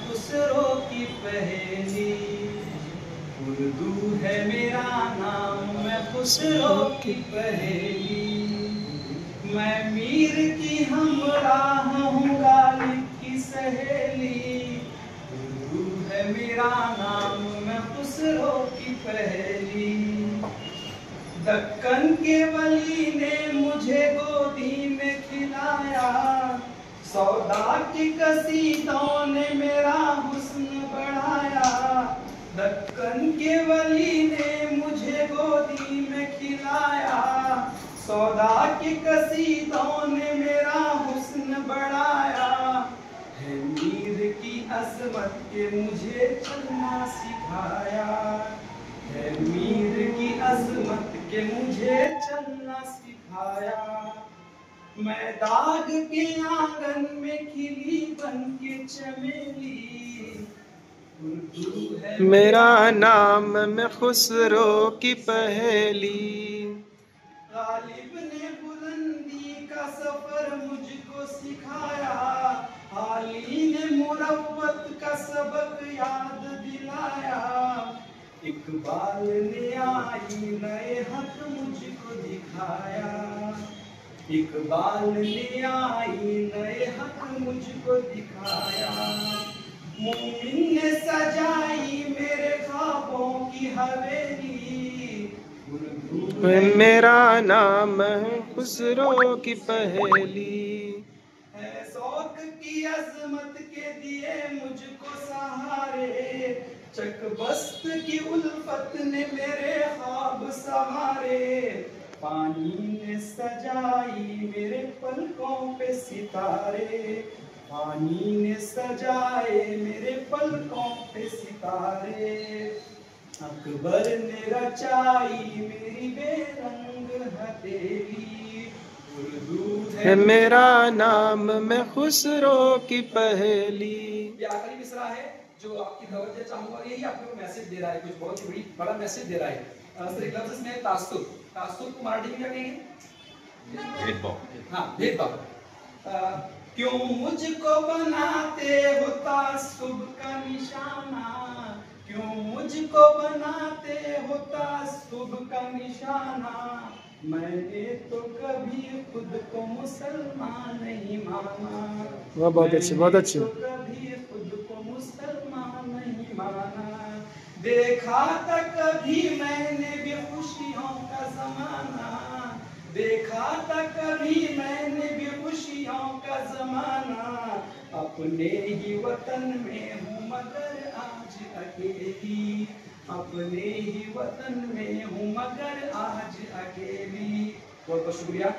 खुसरो की पहेली। उर्दू है मेरा नाम, मैं खुसरो की पहेली। मैं मीर की हमराह हूँ, गालिब की सहेली। उर्दू है मेरा नाम, मैं खुसरो की पहेली। दक्कन के वली ने मुझे गोदी में खिलाया, सौदा की कसीदों ने मेरा हुस्न बढ़ाया। दक्कन के वली ने मुझे गोदी में खिलाया, सौदा की कसीदों ने मेरा हुस्न बढ़ाया। है मीर की अजमत के मुझे चलना सिखाया, है मीर की अजमत के मुझे चलना सिखाया। मैं दाग के आंगन में खिली बन के चमेली। उर्दू है मेरा नाम, मैं खुसरो की पहेली। गालिब ने बुलंदी का सफर मुझको सिखाया, हाली ने मुरव्वत का सबक याद दिलाया। इकबाल ने आई नए हक मुझको दिखाया, इकबाल ने आई नए हक मुझको दिखाया। मोमिन ने सजाई मेरे ख्वाबों की हवेली। मेरा नाम है खुसरो की पहेली। है शौक की अजमत के दिए मुझको सहारे, चकबस्त की उल्फत ने मेरे ख्वाब सवारे। पानी ने सजाई मेरे पलकों पे सितारे, पानी ने सजाए मेरे पलकों पे सितारे। अकबर ने रचाई मेरी बेरंग हथेली। उर्दू है मेरा नाम, मैं खुसरो की पहेली। ये आखिरी मिसरा है जो आपकी तवज्जो चाहूंगा, यही आपको मैसेज दे रहा है, कुछ बहुत ही बड़ा मैसेज दे रहा है। सिर्फ एक लफ्ज में तासुब, तासुब को मराठी में क्या कहेंगे? भेदभाव। हाँ, भेदभाव। क्यों मुझको बनाते हो तासुब का निशाना, क्यों मुझको बनाते हो तासुब का निशाना। मैंने तो कभी खुद को मुसलमान नहीं माना, वाह, बहुत अच्छे, बहुत अच्छे। तो कभी खुद को मुसलमान नहीं माना। देखा था कभी मैंने भी खुशियों का जमाना, देखा था कभी मैंने भी खुशियों का जमाना। अपने ही वतन में हूँ मगर आज अकेली, अपने ही वतन में हूँ मगर आज अकेली। बहुत बहुत शुक्रिया।